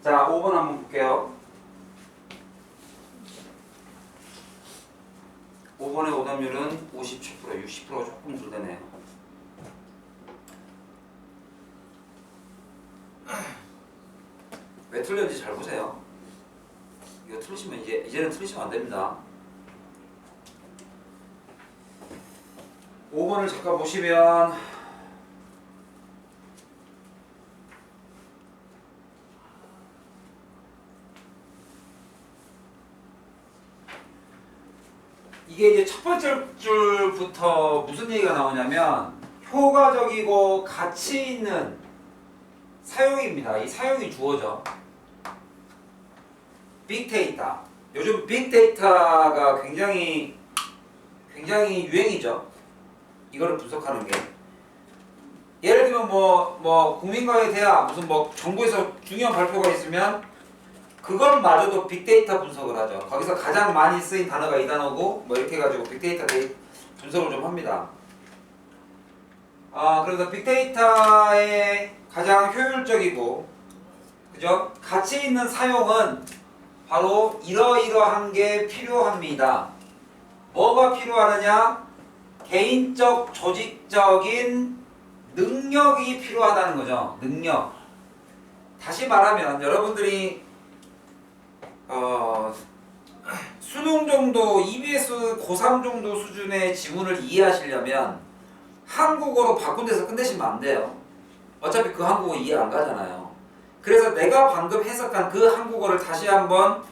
자, 5번 한번 볼게요. 5번의 오답률은 57%, 60%가 조금 덜 되네요. 왜 틀렸는지 잘 보세요. 이거 틀리시면 이제는 틀리시면 안 됩니다. 5번을 잠깐 보시면 이게 이제 첫 번째 줄부터 무슨 얘기가 나오냐면 효과적이고 가치 있는 사용입니다. 이 사용이 주어져. 빅데이터. 요즘 빅데이터가 굉장히 유행이죠. 이거를 분석하는 게. 예를 들면 뭐 국민과의 대화 무슨 뭐 정부에서 중요한 발표가 있으면 그것마저도 빅데이터 분석을 하죠. 거기서 가장 많이 쓰인 단어가 이 단어고 뭐 이렇게 해가지고 빅데이터 분석을 좀 합니다. 그래서 빅데이터의 가장 효율적이고 그죠? 가치 있는 사용은 바로 이러이러한 게 필요합니다. 뭐가 필요하느냐? 개인적, 조직적인 능력이 필요하다는 거죠. 능력. 다시 말하면 여러분들이 수능 정도, EBS 고3 정도 수준의 지문을 이해하시려면 한국어로 바꾼 데서 끝내시면 안 돼요. 어차피 그 한국어 이해 안 가잖아요. 그래서 내가 방금 해석한 그 한국어를 다시 한번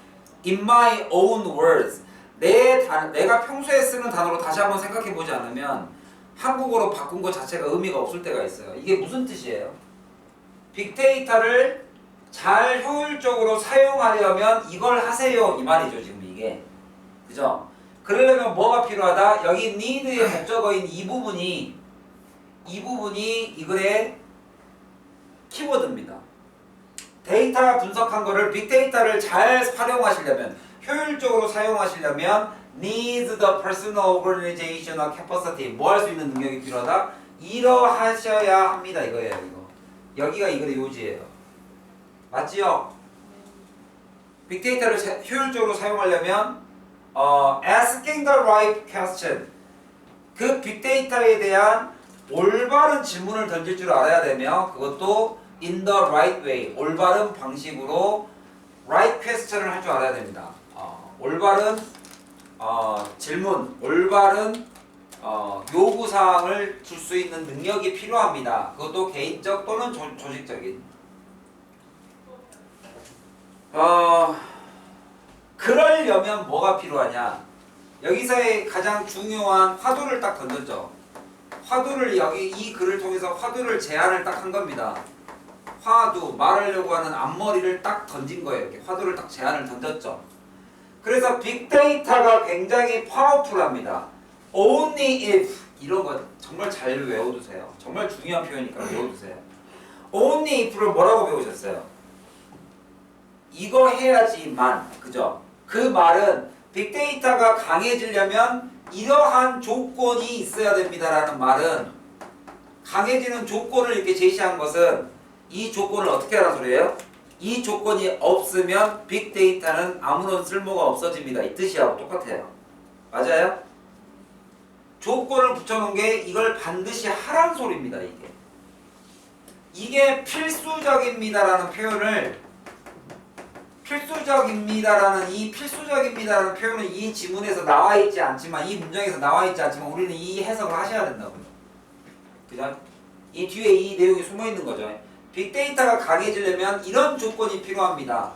in my own words 내가 평소에 쓰는 단어로 다시 한번 생각해 보지 않으면 한국어로 바꾼 것 자체가 의미가 없을 때가 있어요. 이게 무슨 뜻이에요? 빅데이터를 잘 효율적으로 사용하려면 이걸 하세요 이 말이죠. 지금 이게 그죠? 그러려면 뭐가 필요하다? 여기 need의 목적어인 이 부분이 이글의 키워드입니다. 데이터 분석한 거를 빅데이터를 잘 활용하시려면 효율적으로 사용하시려면 needs the personal organizational capacity 뭐 할 수 있는 능력이 필요하다? 이러하셔야 합니다. 이거예요. 이거 여기가 이글의 요지예요. 맞지요? 빅데이터를 효율적으로 사용하려면 asking the right question 그 빅데이터에 대한 올바른 질문을 던질 줄 알아야 되며 그것도 in the right way 올바른 방식으로 right question을 할 줄 알아야 됩니다. 올바른 질문, 올바른 요구사항을 줄 수 있는 능력이 필요합니다. 그것도 개인적 또는 조직적인. 그러려면 뭐가 필요하냐? 여기서의 가장 중요한 화두를 딱 던졌죠. 화두를 여기 이 글을 통해서 화두를 제안을 딱 한 겁니다. 화두, 말하려고 하는 앞머리를 딱 던진 거예요. 이렇게 화두를 딱 제안을 던졌죠. 그래서 빅데이터가 굉장히 파워풀합니다. Only if 이런 거 정말 잘 외워두세요. 정말 중요한 표현이니까 외워두세요. Only if를 뭐라고 배우셨어요? 이거 해야지만, 그죠? 그 말은 빅데이터가 강해지려면 이러한 조건이 있어야 됩니다라는 말은 강해지는 조건을 이렇게 제시한 것은 이 조건을 어떻게 하라는 소리예요? 이 조건이 없으면 빅데이터는 아무런 쓸모가 없어집니다. 이 뜻이하고 똑같아요. 맞아요? 조건을 붙여놓은 게 이걸 반드시 하라는 소리입니다. 이게 필수적입니다라는 표현을 필수적입니다라는 표현은 이 지문에서 나와 있지 않지만 이 문장에서 나와 있지 않지만 우리는 이 해석을 하셔야 된다고요. 그죠? 이 뒤에 이 내용이 숨어 있는 거죠. 빅데이터가 강해지려면 이런 조건이 필요합니다.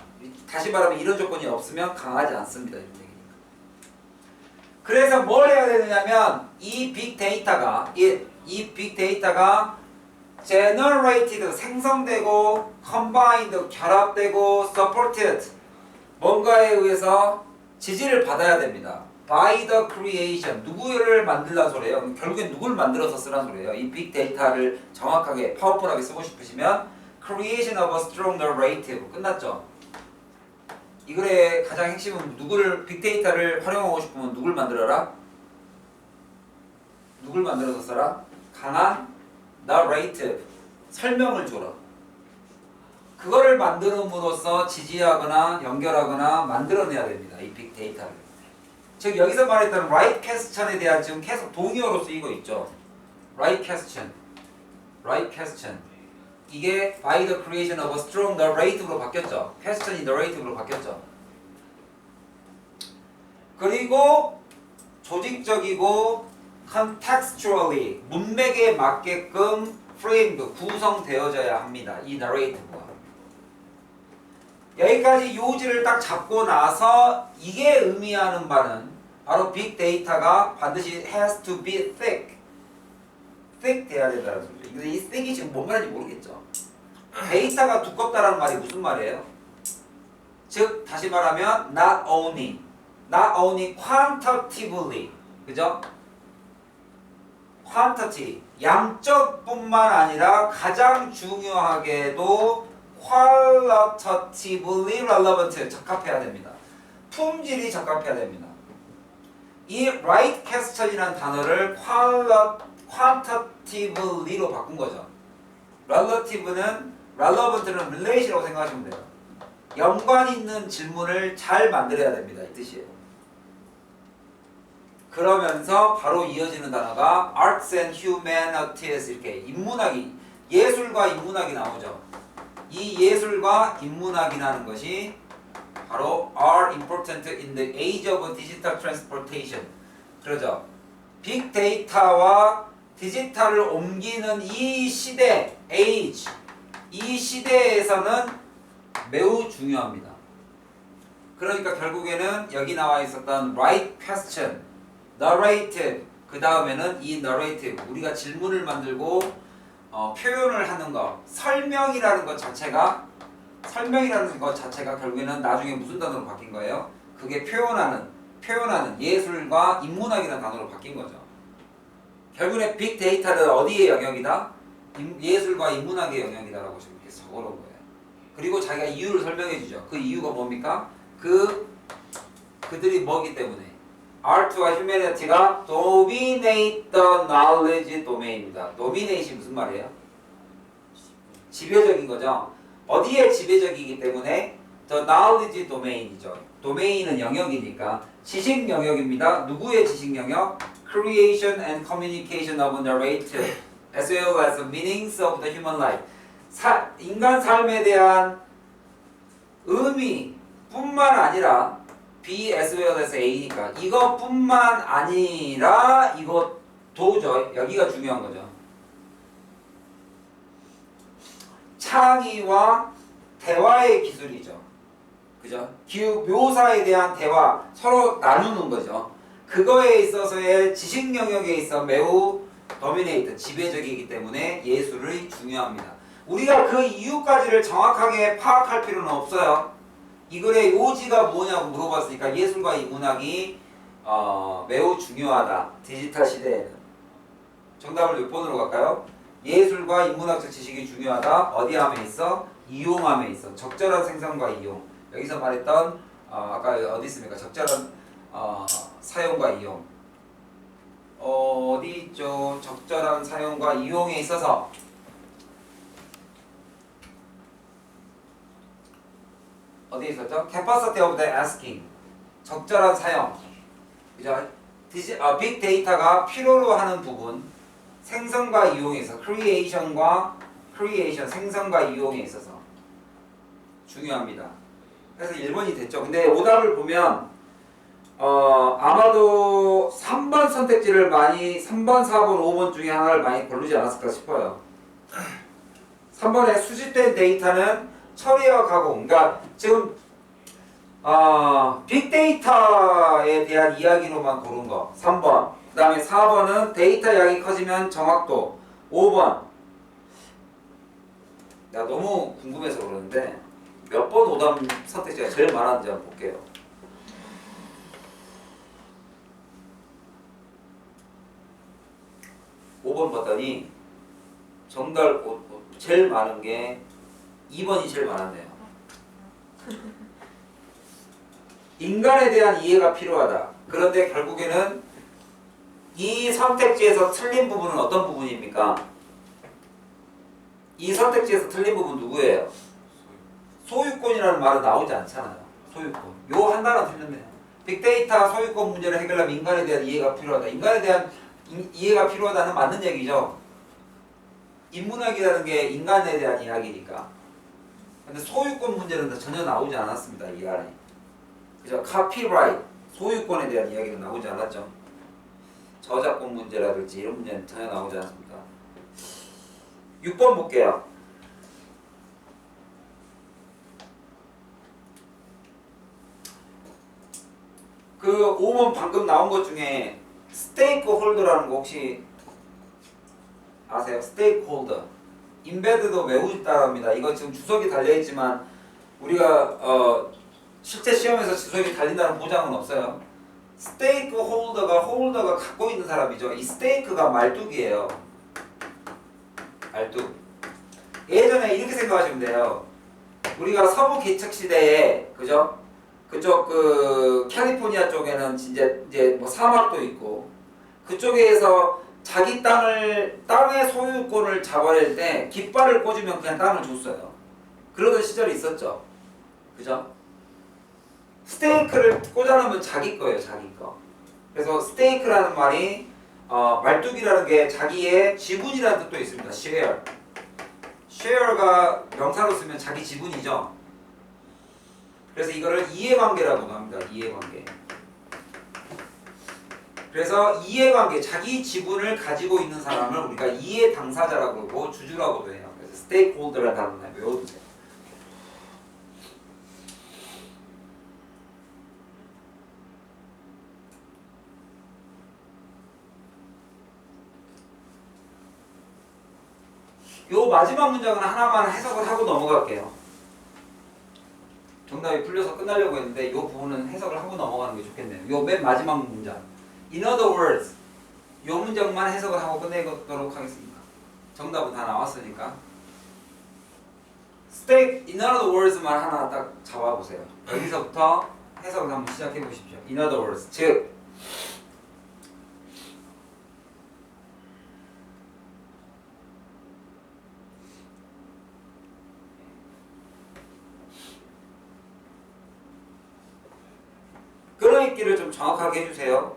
다시 말하면 이런 조건이 없으면 강하지 않습니다. 그래서 뭘 해야 되느냐면 이 빅데이터가 generated 생성되고 combined 결합되고 supported 뭔가에 의해서 지지를 받아야 됩니다. by the creation 누구를 만들란 소리예요. 결국엔 누굴 만들어서 쓰란 소리예요. 이 빅데이터를 정확하게 파워풀하게 쓰고 싶으시면 creation of a strong narrative 끝났죠. 이 글의 가장 핵심은 빅데이터를 활용하고 싶으면 누굴 만들어라? 누굴 만들어서 써라? 강한 narrative 설명을 줘라. 그거를 만들음으로써 지지하거나 연결하거나 만들어내야 됩니다. 이 빅데이터를. 즉 여기서 말했던 right question에 대한 지금 계속 동의어로 쓰이고 있죠. right question. 이게 by the creation of a strong narrative로 바뀌었죠. question이 narrative로 바뀌었죠. 그리고 조직적이고 contextually 문맥에 맞게끔 framed 구성되어져야 합니다. 이 narrative가. 여기까지 요지를 딱 잡고 나서 이게 의미하는 바는 바로 빅데이터가 반드시 has to be thick 돼야 된다는 소리죠. 근데 이 thick이 지금 뭔 말인지 모르겠죠. 데이터가 두껍다라는 말이 무슨 말이에요? 즉 다시 말하면 not only quantitatively, 그죠? quantity 양적뿐만 아니라 가장 중요하게도 qualitatively relevant 적합해야 됩니다. 품질이 적합해야 됩니다. 이 right question이라는 단어를 quantitatively로 바꾼 거죠. relative는 relevant는 relation이라고 생각하시면 돼요. 연관 있는 질문을 잘 만들어야 됩니다. 이 뜻이에요. 그러면서 바로 이어지는 단어가 arts and humanities 이렇게 인문학이 예술과 인문학이 나오죠. 이 예술과 인문학이라는 것이 바로 are important in the age of digital transportation. 그러죠. 빅데이터와 디지털을 옮기는 이 시대, age, 이 시대에서는 매우 중요합니다. 그러니까 결국에는 여기 나와 있었던 right question, narrative, 그 다음에는 이 narrative, 우리가 질문을 만들고 표현을 하는 것, 설명이라는 것 자체가 결국에는 나중에 무슨 단어로 바뀐 거예요? 그게 표현하는 예술과 인문학이라는 단어로 바뀐 거죠. 결국에 빅데이터는 어디의 영역이다? 예술과 인문학의 영역이다라고 지금 이렇게 적어놓은 거예요. 그리고 자기가 이유를 설명해 주죠. 그 이유가 뭡니까? 그들이 뭐기 때문에 Art와 Humanity가 dominate the knowledge domain입니다. dominate이 무슨 말이에요? 지배적인 거죠. 어디에 지배적이기 때문에 the knowledge domain이죠. domain은 영역이니까 지식 영역입니다. 누구의 지식 영역? Creation and communication of narrative as well as the meanings of the human life. 인간 삶에 대한 의미뿐만 아니라 B as well as A니까 이것뿐만 아니라 이것도죠. 여기가 중요한 거죠. 창의와 대화의 기술이죠. 그죠? 묘사에 대한 대화 서로 나누는 거죠. 그거에 있어서의 지식 영역에 있어 매우 도미네이트 지배적이기 때문에 예술이 중요합니다. 우리가 그 이유까지를 정확하게 파악할 필요는 없어요. 이 글의 요지가 뭐냐고 물어봤으니까 예술과 인문학이 매우 중요하다. 디지털 시대에는. 정답을 몇 번으로 갈까요? 예술과 인문학적 지식이 중요하다. 어디 함에 있어? 이용함에 있어. 적절한 생산과 이용. 여기서 말했던 아까 어디 있습니까? 적절한 사용과 이용. 어디 있죠? 적절한 사용과 이용에 있어서 어디 있었죠? capacity of the asking. 적절한 사용. 그죠? 빅데이터가 필요로 하는 부분. 생성과 이용에 있어서 생성과 이용에 있어서 중요합니다. 그래서 1번이 됐죠. 근데 오답을 보면 아마도 3번 선택지를 3번, 4번, 5번 중에 하나를 많이 고르지 않았을까 싶어요. 3번에 수집된 데이터는 처리와 가공. 그러니까 지금 빅데이터에 대한 이야기로만 고른 거 3번. 그 다음에 4번은 데이터 양이 커지면 정확도. 5번. 나 너무 궁금해서 그러는데 몇 번 오답 선택지가 제일 많았는지 한번 볼게요. 5번 봤더니 정답 제일 많은 게 2번이 제일 많았네요. 인간에 대한 이해가 필요하다. 그런데 결국에는 이 선택지에서 틀린 부분은 어떤 부분입니까? 이 선택지에서 틀린 부분 누구예요? 소유권이라는 말은 나오지 않잖아요. 소유권. 요 한 단어 틀렸네요. 빅데이터 소유권 문제를 해결하면 인간에 대한 이해가 필요하다. 인간에 대한 이해가 필요하다는 맞는 얘기죠. 인문학이라는 게 인간에 대한 이야기니까. 근데 소유권 문제는 전혀 나오지 않았습니다. 이 안에. 그죠? 카피라이트, 소유권에 대한 이야기는 나오지 않았죠. 저작권 문제라든지 이런 문제는 전혀 나오지 않습니다. 6번 볼게요. 그 5번 방금 나온 것 중에 스테이크 홀더라는 거 혹시 아세요? 스테이크 홀더. 인베드도 외우기 따라합니다. 이거 지금 주석이 달려있지만 우리가 실제 시험에서 주석이 달린다는 보장은 없어요. 스테이크 홀더가 갖고 있는 사람이죠. 이 스테이크가 말뚝이에요. 말뚝. 예전에 이렇게 생각하시면 돼요. 우리가 서부 개척 시대에 그죠? 그쪽 그 캘리포니아 쪽에는 이제 뭐 사막도 있고 그쪽에서 자기 땅의 소유권을 잡아낼 때 깃발을 꽂으면 그냥 땅을 줬어요. 그러던 시절이 있었죠. 그죠? 스테이크를 꽂아놓으면 자기 거예요, 자기 거. 그래서 스테이크라는 말이 말뚝이라는 게 자기의 지분이라는 뜻도 있습니다. share. share가 명사로 쓰면 자기 지분이죠. 그래서 이거를 이해관계라고 합니다. 이해관계. 그래서 이해관계, 자기 지분을 가지고 있는 사람을 우리가 이해 당사자라고 그러고 주주라고도 해요. 그래서 스테이크홀더라는 단어를 외워두세요. 요 마지막 문장은 하나만 해석을 하고 넘어갈게요. 정답이 풀려서 끝나려고 했는데 요 부분은 해석을 하고 넘어가는 게 좋겠네요. 요 맨 마지막 문장. In other words, 요 문장만 해석을 하고 끝내도록 하겠습니다. 정답은 다 나왔으니까. in other words만 하나 딱 잡아보세요. 여기서부터 해석을 한번 시작해 보십시오. In other words, 즉 끌어읽기를 좀 정확하게 해주세요.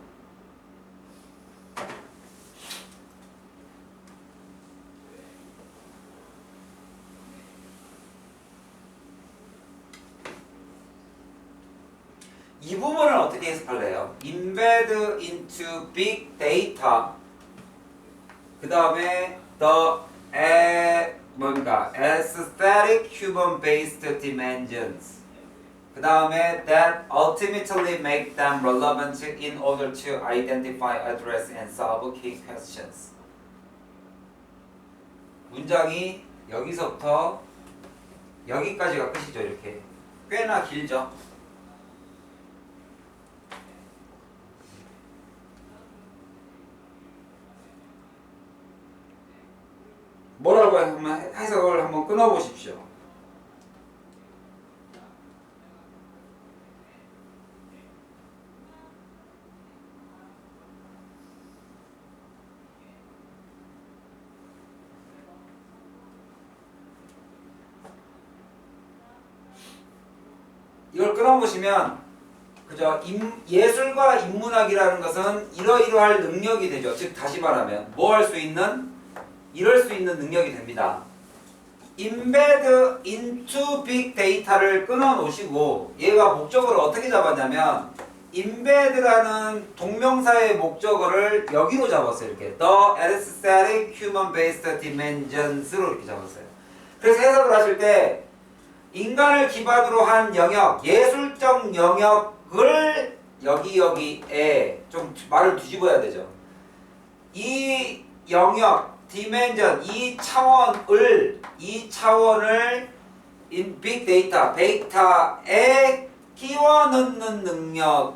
이 부분을 어떻게 해석할래요? Embed into big data. 그 다음에 뭔가 aesthetic human-based dimensions. 그 다음에 that ultimately make them relevant in order to identify, address, and solve key questions. 문장이 여기서부터 여기까지가 끝이죠. 이렇게 꽤나 길죠. 뭐라고 하면 해석을 한번 끊어보십시오. 이걸 끊어보시면 그죠? 예술과 인문학이라는 것은 이러이러할 능력이 되죠. 즉 다시 말하면 뭐 할 수 있는? 이럴 수 있는 능력이 됩니다. Embed into big data를 끊어 놓으시고 얘가 목적어를 어떻게 잡았냐면 embed라는 동명사의 목적어를 여기로 잡았어요. 이렇게 the aesthetic human-based dimensions로 이렇게 잡았어요. 그래서 해석을 하실 때 인간을 기반으로 한 영역, 예술적 영역을 여기에 좀 말을 뒤집어야 되죠. 이 영역, 디멘전, 이 차원을 in big data, 데이터에 끼워 넣는 능력,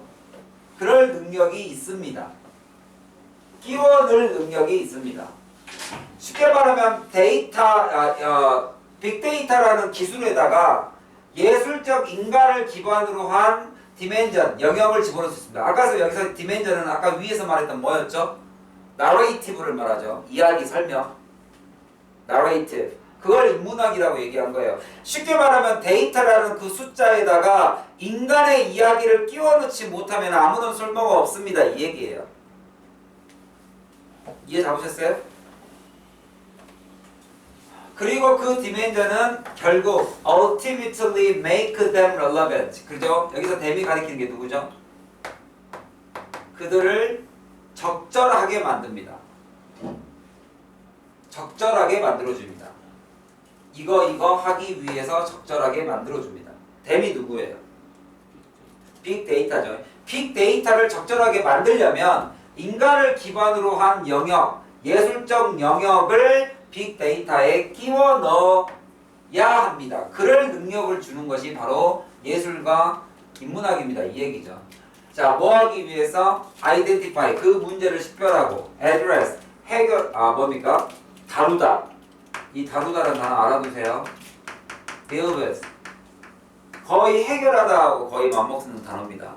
그럴 능력이 있습니다. 끼워 넣을 능력이 있습니다. 쉽게 말하면 빅데이터라는 기술에다가 예술적 인간을 기반으로 한 디멘전, 영역을 집어넣을 수 있습니다. 여기서 디멘전은 아까 위에서 말했던 뭐였죠? 나레이티브를 말하죠. 이야기 설명. 나레이티브. 그걸 인문학이라고 얘기한 거예요. 쉽게 말하면 데이터라는 그 숫자에다가 인간의 이야기를 끼워 넣지 못하면 아무런 쓸모가 없습니다. 이 얘기예요. 이해 잡으셨어요? 그리고 그 디멘전은 결국 ultimately make them relevant. 그죠? 여기서 them이 가리키는 게 누구죠? 그들을 적절하게 만듭니다. 적절하게 만들어줍니다. 이거 하기 위해서 적절하게 만들어줍니다. them이 누구예요? 빅데이터죠. 빅데이터를 적절하게 만들려면 인간을 기반으로 한 영역, 예술적 영역을 빅데이터에 끼워 넣어야 합니다. 그럴 능력을 주는 것이 바로 예술과 인문학입니다. 이 얘기죠. 자, 뭐 하기 위해서? identify, 그 문제를 식별하고, address, 해결, 뭡니까? 다루다. 이 다루다라는 단어 알아두세요. deal with. 거의 해결하다하고 거의 맞먹는 단어입니다.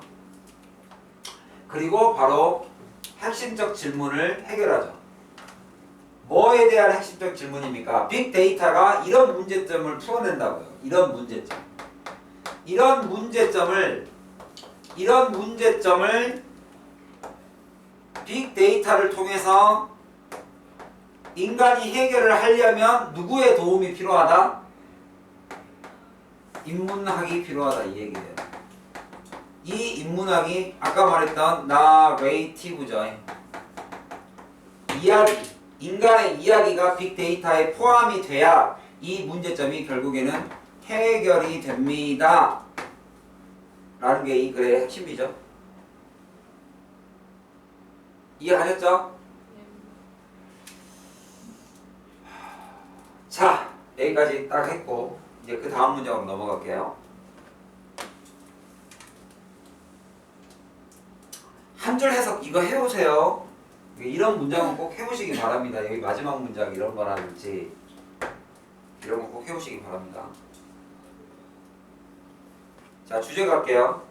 그리고 바로 핵심적 질문을 해결하죠. 뭐에 대한 핵심적 질문입니까? 빅데이터가 이런 문제점을 풀어낸다고요. 이런 문제점을 빅데이터를 통해서 인간이 해결을 하려면 누구의 도움이 필요하다? 인문학이 필요하다 이 얘기예요. 이 인문학이 아까 말했던 나레이티브죠. 이야기, 인간의 이야기가 빅데이터에 포함이 돼야 이 문제점이 결국에는 해결이 됩니다. 라는 게 이 글의 핵심이죠. 이해하셨죠? 자, 여기까지 딱 했고 이제 그 다음 문장으로 넘어갈게요. 한 줄 해석 이거 해오세요. 이런 문장은 꼭 해오시기 바랍니다. 여기 마지막 문장 이런 거라든지 이런 거 꼭 해오시기 바랍니다. 자, 주제 갈게요.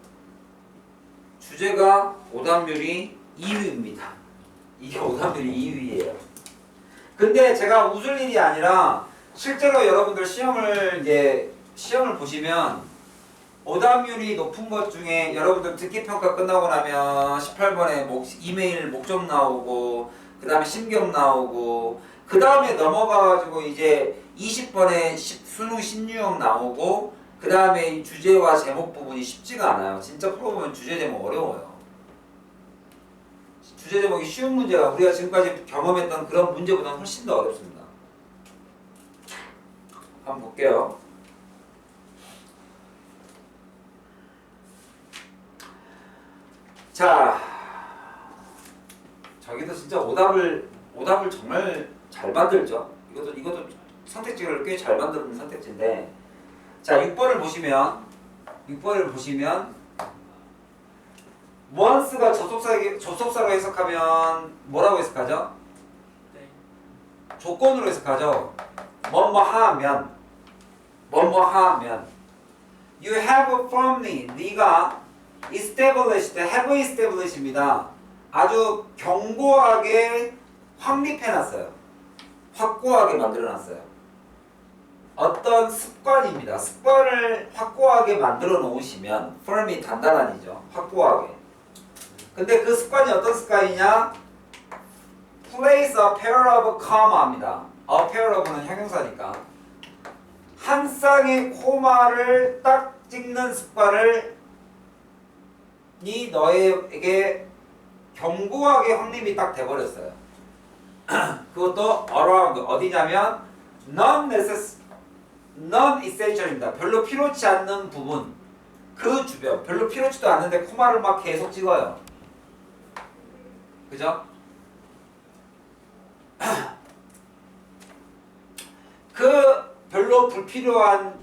주제가 오답률이 2위입니다. 이게 오답률이 2위예요. 근데 제가 웃을 일이 아니라 실제로 여러분들 시험을 보시면 오답률이 높은 것 중에 여러분들 듣기평가 끝나고 나면 18번에 이메일 목적 나오고 그 다음에 심경 나오고 그 다음에 넘어가가지고 이제 20번에 수능 신유형 나오고 그 다음에 주제와 제목 부분이 쉽지가 않아요. 진짜 풀어보면 주제 제목 어려워요. 주제 제목이 쉬운 문제가 우리가 지금까지 경험했던 그런 문제보다는 훨씬 더 어렵습니다. 한번 볼게요. 자, 저기도 진짜 오답을 정말 잘 만들죠. 이것도 선택지를 꽤 잘 만드는 선택지인데, 자 6번을 보시면 once가 접속사로 해석하면 뭐라고 해석하죠? 조건으로 해석하죠. 뭐뭐 하면 you have firmly, 네가 established, have establish입니다. 아주 견고하게 확립해놨어요. 확고하게 만들어놨어요. 어떤 습관입니다. 습관을 확고하게 만들어 놓으시면 firm이 단단한이죠. 확고하게. 근데 그 습관이 어떤 습관이냐? place a pair of comma입니다. a pair of는 형용사니까 한 쌍의 코마를 딱 찍는 습관을 이 너에게 견고하게 확립이 딱 돼버렸어요. 그것도 around 어디냐면 non-essential입니다. 별로 필요치 않는 부분, 그 주변 별로 필요치도 않는데 코마를 막 계속 찍어요. 그죠? 그 별로 불필요한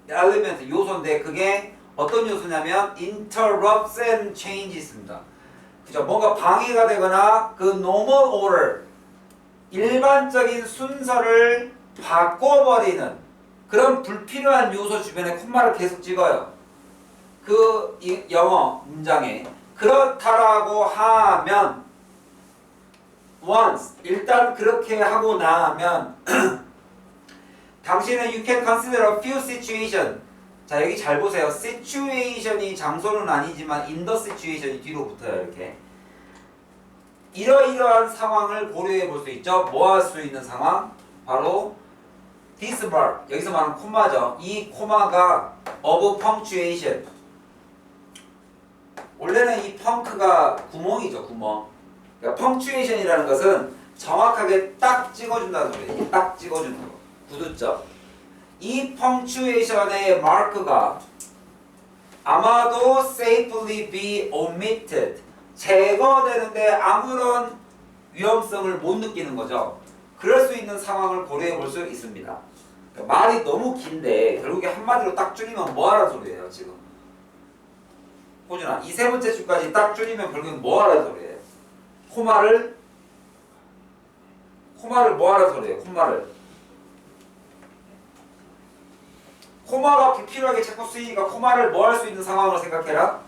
엘리멘트 요소인데 그게 어떤 요소냐면 interrupts and changes입니다. 그죠? 뭔가 방해가 되거나 그 normal order 일반적인 순서를 바꿔버리는 그런 불필요한 요소 주변에 콤마를 계속 찍어요. 그 영어 문장에 그렇다라고 하면 once 일단 그렇게 하고 나면 당신은 you can consider a few situation. 자, 여기 잘 보세요. situation이 장소는 아니지만 in the situation이 뒤로 붙어요. 이렇게. 이러이러한 상황을 고려해 볼 수 있죠. 뭐 할 수 있는 상황? 바로 this mark. 여기서 말하는 코마죠. 이 코마가 of punctuation. 원래는 이 펑크가 구멍이죠. 구멍. 그러니까 punctuation이라는 것은 정확하게 딱 찍어준다는 소리예요. 딱 찍어주는 거. 구두점. 이 punctuation의 마크가 아마도 safely be omitted. 제거되는데 아무런 위험성을 못 느끼는 거죠. 그럴 수 있는 상황을 고려해 볼 수 있습니다. 그러니까 말이 너무 긴데 결국에 한마디로 딱 줄이면 뭐 하라는 소리예요, 지금. 호준아, 이 세 번째 줄까지 딱 줄이면 결국엔 뭐 하라는 소리예요? 코마를 뭐 하라는 소리예요? 코마가 불필요하게 자꾸 쓰이니까 코마를 뭐 할 수 있는 상황을 생각해라.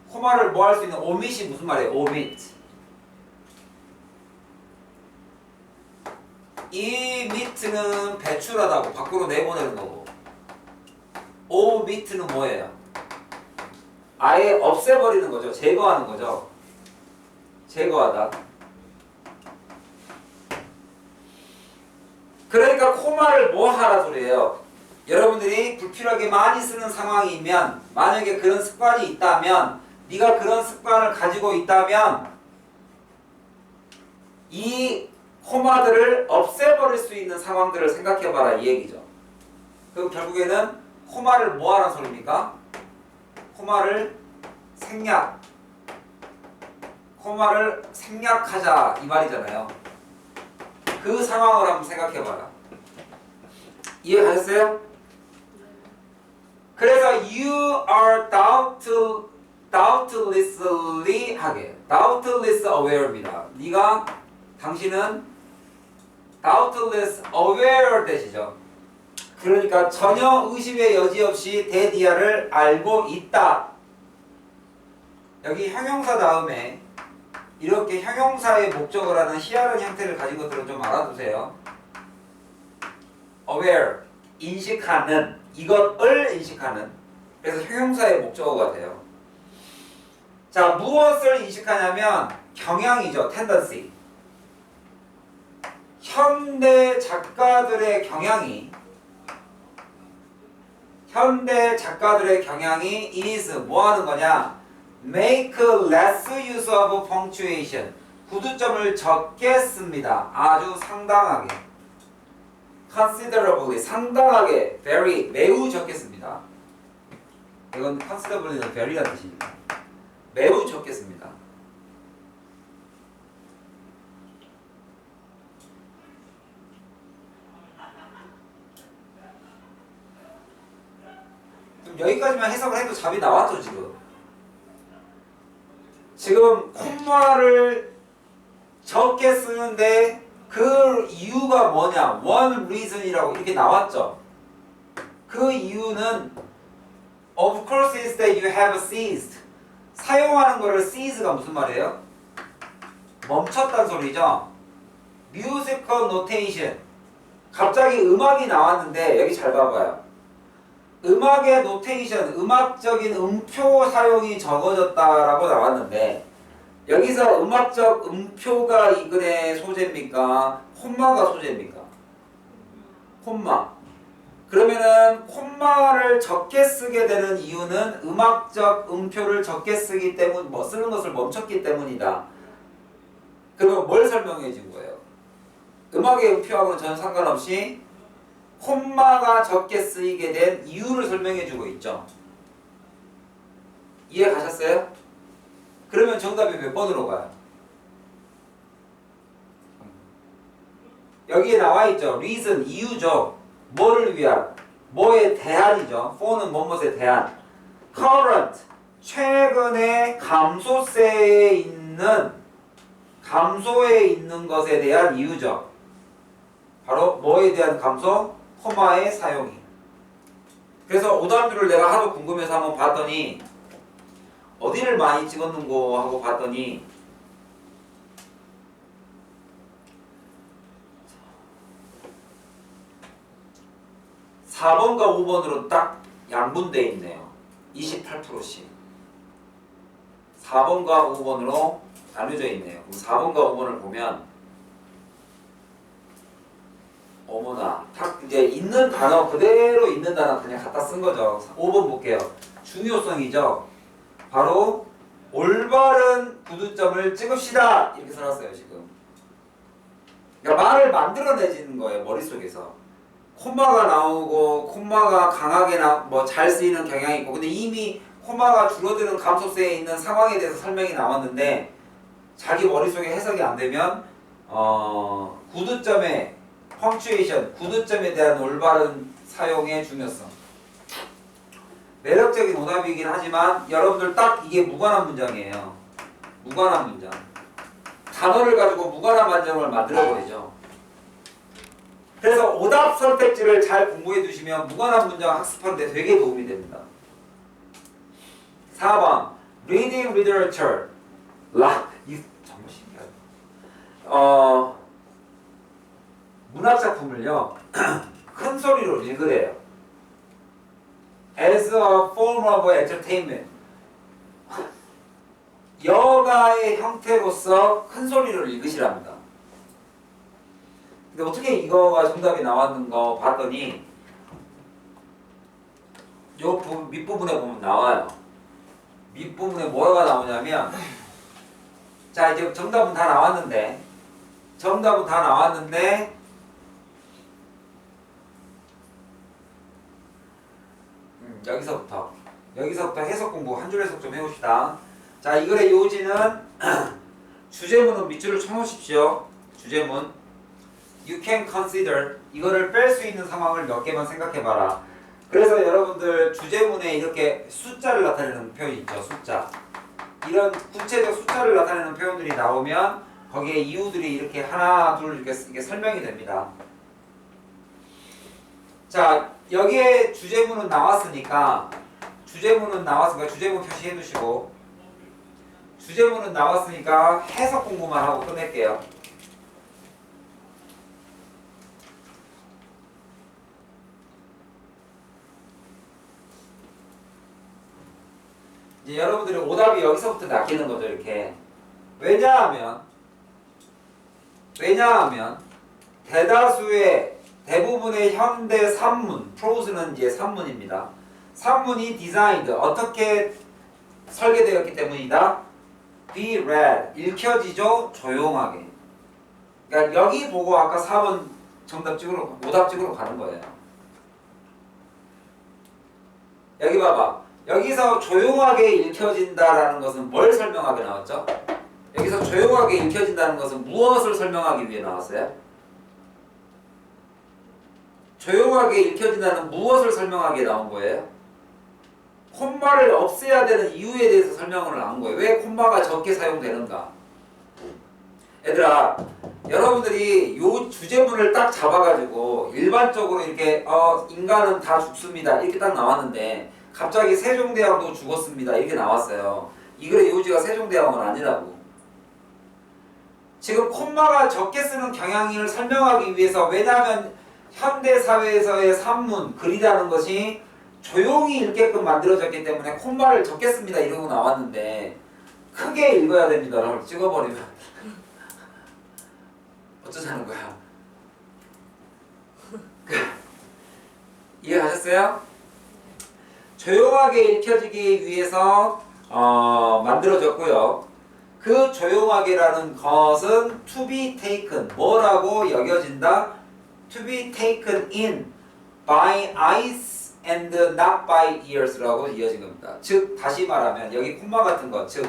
코마를 뭐 할 수 있는 omit이 무슨 말이에요? omit. 이 mit는 배출하다고 밖으로 내보내는 거고, omit는 뭐예요? 아예 없애버리는 거죠. 제거하는 거죠. 제거하다. 그러니까 코마를 뭐 하라 소리예요? 여러분들이 불필요하게 많이 쓰는 상황이면, 만약에 그런 습관이 있다면, 네가 그런 습관을 가지고 있다면 이 코마들을 없애버릴 수 있는 상황들을 생각해봐라 이 얘기죠. 그럼 결국에는 코마를 뭐 하라는 소리입니까? 코마를 생략하자 이 말이잖아요. 그 상황을 한번 생각해봐라. 이해가셨어요? 그래서 you are doubtlessly 하게. doubtless aware입니다. 당신은 doubtless aware 되시죠. 그러니까 전혀 의심의 여지 없이 대디아를 알고 있다. 여기 형용사 다음에 이렇게 형용사의 목적을 하는 희한한 형태를 가진 것들은 좀 알아두세요. aware, 인식하는, 이것을 인식하는. 그래서 형용사의 목적어가 돼요. 자, 무엇을 인식하냐면 경향이죠. tendency. 현대 작가들의 경향이 is 뭐 하는 거냐? make less use of punctuation. 구두점을 적게 씁니다. 아주 상당하게. considerably, 상당하게. very, 매우 적게 씁니다. 이건 considerably는 very라는 뜻입니다. 매우 적게 씁니다. 좀 여기까지만 해석을 해도 답이 나왔죠, 지금 콤마를 적게 쓰는데 그 이유가 뭐냐? one reason이라고 이렇게 나왔죠. 그 이유는 of course is that you have ceased. 사용하는 거를 cease가 무슨 말이에요? 멈췄다는 소리죠. musical notation. 갑자기 음악이 나왔는데 여기 잘 봐봐요. 음악의 노테이션, 음악적인 음표 사용이 적어졌다라고 나왔는데 여기서 음악적 음표가 이 글의 소재입니까? 콤마가 소재입니까? 콤마. 그러면은 콤마를 적게 쓰게 되는 이유는 음악적 음표를 적게 쓰기 때문, 쓰는 것을 멈췄기 때문이다. 그러면 뭘 설명해 준 거예요? 음악의 음표하고는 전혀 상관없이 콤마가 적게 쓰이게 된 이유를 설명해 주고 있죠. 이해 가셨어요? 그러면 정답이 몇 번으로 가요? 여기에 나와 있죠. reason, 이유죠. 뭐를 위한? 뭐에 대한이죠. for는 뭐뭐에 대한. current, 최근에 감소세에 있는 것에 대한 이유죠. 바로 뭐에 대한 감소? 코마의 사용이. 그래서 오답률을 내가 하도 궁금해서 한번 봤더니 어디를 많이 찍었는고 하고 봤더니 4번과 5번으로 딱 양분돼 있네요. 28%씩. 4번과 5번으로 나눠져 있네요. 그럼 4번과 5번을 보면 어머나 딱 이제 있는 단어 그대로 있는 단어 그냥 갖다 쓴 거죠. 5번 볼게요. 중요성이죠. 바로 올바른 구두점을 찍읍시다 이렇게 써놨어요 지금. 그러니까 말을 만들어내지는 거예요 머릿속에서. 콤마가 나오고 콤마가 강하게 뭐 잘 쓰이는 경향이 있고 근데 이미 콤마가 줄어드는 감속세에 있는 상황에 대해서 설명이 나왔는데 자기 머릿속에 해석이 안 되면 구두점의 펑츄에이션, 구두점에 대한 올바른 사용의 중요성. 매력적인 오답이긴 하지만 여러분들 딱 이게 무관한 문장이에요. 무관한 문장. 단어를 가지고 무관한 문장을 만들어버리죠. 그래서 오답 선택지를 잘 공부해 두시면 무관한 문장 학습하는데 되게 도움이 됩니다. 4번 Reading Literature. 이 정말 신기하다. 문학작품을요 큰 소리로 읽으래요. As a form of entertainment. 여가의 형태로서 큰 소리를 읽으시랍니다. 근데 어떻게 이거가 정답이 나왔는가 봤더니 요 밑부분에 보면 나와요. 밑부분에 뭐가 나오냐면 자 이제 정답은 다 나왔는데 여기서부터 해석 공부 한 줄 해석 좀 해봅시다. 자 이 글의 요지는 주제문은 밑줄을 쳐놓으십시오. 주제문 You can consider 이거를 뺄 수 있는 상황을 몇 개만 생각해봐라. 그래서 여러분들 주제문에 이렇게 숫자를 나타내는 표현이 있죠. 숫자. 이런 구체적 숫자를 나타내는 표현들이 나오면 거기에 이유들이 이렇게 하나 둘 이렇게 설명이 됩니다. 자 여기에 주제문은 나왔으니까 주제문 표시해 두시고 주제문은 나왔으니까 해석 공부만 하고 끝낼게요. 이제 여러분들이 오답이 여기서부터 낚이는 거죠. 이렇게. 왜냐하면 대부분의 현대 산문, 프로즈는 이제 산문입니다. 산문이 designed, 어떻게 설계되었기 때문이다. be read, 읽혀지죠. 조용하게. 그러니까 여기 보고 아까 4번 오답 찍으러 가는 거예요. 여기 봐봐. 여기서 조용하게 읽혀진다라는 것은 뭘 설명하게 나왔죠? 여기서 조용하게 읽혀진다는 것은 무엇을 설명하기 위해 나왔어요? 조용하게 읽혀진다는 무엇을 설명하게 나온 거예요? 콤마를 없애야 되는 이유에 대해서 설명을 한 거예요. 왜 콤마가 적게 사용되는가? 얘들아, 여러분들이 요 주제문을 딱 잡아가지고 일반적으로 이렇게 인간은 다 죽습니다 이렇게 딱 나왔는데 갑자기 세종대왕도 죽었습니다 이렇게 나왔어요. 이 글의 요지가 세종대왕은 아니라고. 지금 콤마가 적게 쓰는 경향을 설명하기 위해서, 왜냐하면 현대사회에서의 산문, 글이라는 것이 조용히 읽게끔 만들어졌기 때문에 콤마를 적게 씁니다 이러고 나왔는데 크게 읽어야 됩니다 라고 찍어버리면 어쩌자는 거야. 이해하셨어요? 조용하게 읽혀지기 위해서 만들어졌고요. 그 조용하게라는 것은 to be taken, 뭐라고 여겨진다? to be taken in by eyes and not by ears라고 이어진 겁니다. 즉 다시 말하면 여기 콤마 같은 거, 즉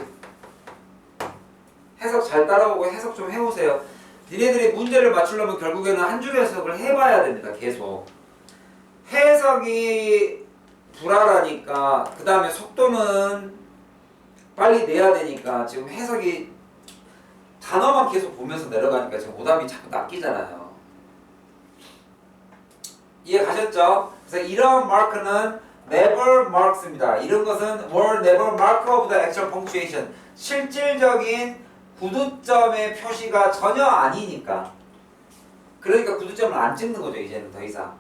해석 잘 따라오고 해석 좀 해보세요. 니네들이 문제를 맞추려면 결국에는 한 줄 해석을 해봐야 됩니다. 계속. 해석이 불안하니까 그 다음에 속도는 빨리 내야 되니까 지금 해석이 단어만 계속 보면서 내려가니까 지금 오답이 자꾸 낚이잖아요. 이해 가셨죠? 그래서 이런 마크는 never marks입니다. 이런 것은 were never mark of the actual punctuation. 실질적인 구두점의 표시가 전혀 아니니까. 그러니까 구두점을 안 찍는 거죠. 이제는 더 이상.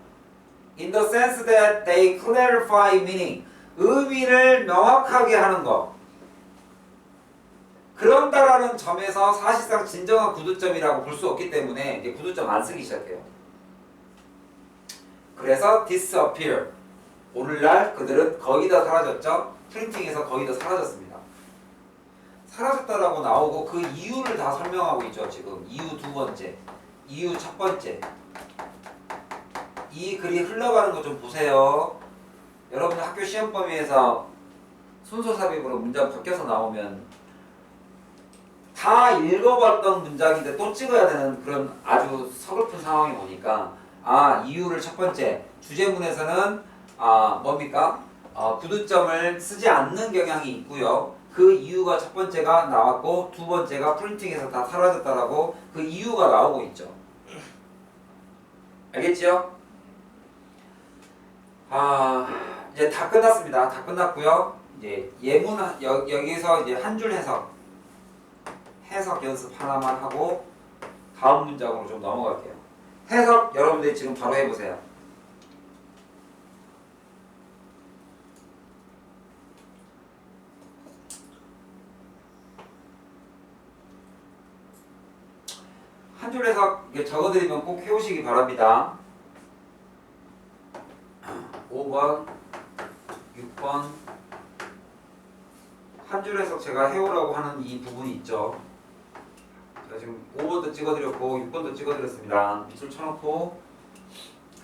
in the sense that they clarify meaning. 의미를 명확하게 하는 것. 그런다라는 점에서 사실상 진정한 구두점이라고 볼 수 없기 때문에 이제 구두점 안 쓰기 시작해요. 그래서 disappear. 오늘날 그들은 거의 다 사라졌죠. 프린팅에서 거의 다 사라졌습니다. 사라졌다라고 나오고 그 이유를 다 설명하고 있죠. 지금 이유 두 번째, 이유 첫 번째. 이 글이 흘러가는 거 좀 보세요. 여러분 학교 시험 범위에서 순서 삽입으로 문장 바뀌어서 나오면 다 읽어봤던 문장인데 또 찍어야 되는 그런 아주 서글픈 상황이 오니까 이유를 첫 번째 주제문에서는 뭡니까? 구두점을 쓰지 않는 경향이 있고요. 그 이유가 첫 번째가 나왔고 두 번째가 프린팅에서 다 사라졌다라고 그 이유가 나오고 있죠. 알겠죠? 이제 다 끝났습니다. 다 끝났고요. 이제 예문 여기서 이제 한 줄 해석 연습 하나만 하고 다음 문장으로 좀 넘어갈게요. 해석 여러분들이 지금 바로 해보세요. 한 줄 해석 적어드리면 꼭 해오시기 바랍니다. 5번, 6번 한 줄 해석 제가 해오라고 하는 이 부분이 있죠. 제가 지금 5번도 찍어드렸고 6번도 찍어드렸습니다. 밑줄 쳐놓고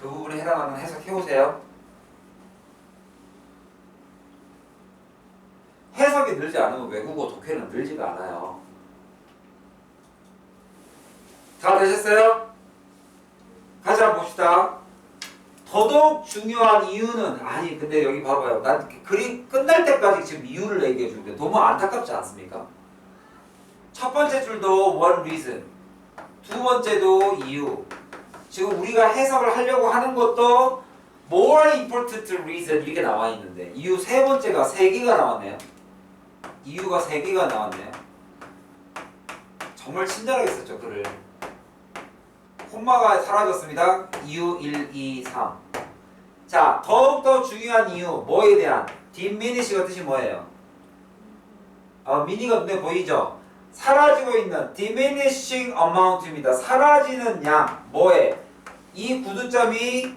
그 부분에 해당하는 해석 해오세요. 해석이 늘지 않으면 외국어 독해는 늘지가 않아요. 다 되셨어요? 같이 한번 봅시다. 더더욱 중요한 이유는 근데 여기 봐봐요. 난 글이 끝날 때까지 지금 이유를 얘기해 주는데 너무 안타깝지 않습니까? 첫 번째 줄도 one reason, 두 번째도 이유. 지금 우리가 해석을 하려고 하는 것도 more important reason 이렇게 나와 있는데 이유 세 번째가 세 개가 나왔네요. 이유가 세 개가 나왔네요. 정말 친절하게 썼죠 글을. 콤마가 사라졌습니다. 이유 1, 2, 3. 자, 더욱더 중요한 이유 뭐에 대한 diminish가 뜻이 뭐예요? 미니가 눈에 보이죠? 사라지고 있는 diminishing amount입니다. 사라지는 양 뭐에? 이 구두점이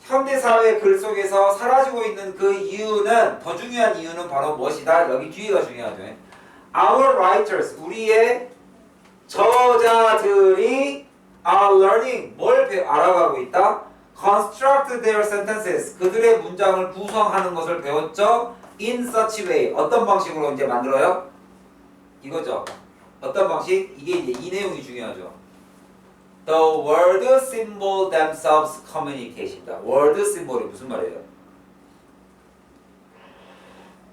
현대사회 글 속에서 사라지고 있는 그 이유는 더 중요한 이유는 바로 무엇이다? 여기 뒤에가 중요하죠. Our writers 우리의 저자들이 are learning 뭘 알아가고 있다? construct their sentences 그들의 문장을 구성하는 것을 배웠죠. in such way 어떤 방식으로 이제 만들어요? 이거죠. 어떤 방식? 이게 이제 이 내용이 중요하죠. The word symbol themselves communicate입니다. word symbol이 무슨 말이에요?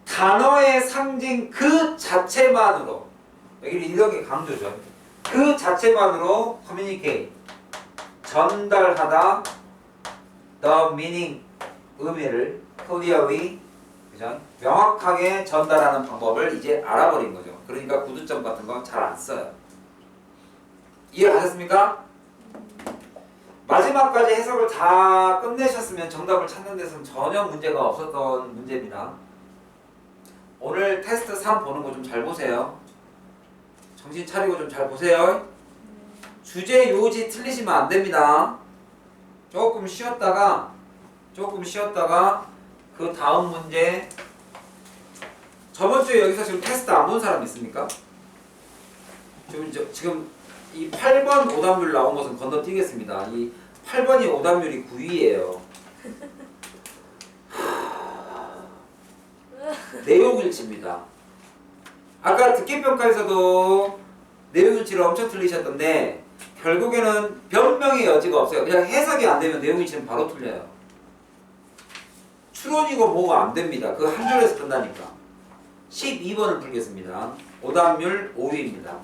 단어의 상징 그 자체만으로 여기 이런 게 강조죠. 그 자체만으로 communicate 전달하다 the meaning 의미를 clearly 그죠? 명확하게 전달하는 방법을 이제 알아버린 거죠. 그러니까 구두점 같은 거 잘 안 써요. 이해하셨습니까? 마지막까지 해석을 다 끝내셨으면 정답을 찾는 데서는 전혀 문제가 없었던 문제입니다. 오늘 테스트 3 보는 거 좀 잘 보세요. 정신 차리고 좀 잘 보세요. 주제 요지 틀리시면 안 됩니다. 조금 쉬었다가 그 다음 문제 저번 주에 여기서 지금 테스트 안 본 사람 있습니까? 지금 이 8번 오답률 나온 것은 건너뛰겠습니다. 이 8번이 오답률이 9위예요. 내용일치입니다. 아까 듣기평가에서도 내용일치를 엄청 틀리셨던데 결국에는 변명의 여지가 없어요. 그냥 해석이 안 되면 내용일치는 바로 틀려요. 추론이고 뭐가 안 됩니다. 그 한 줄에서 끝나니까. 12번을 풀겠습니다. 오답률 5위입니다.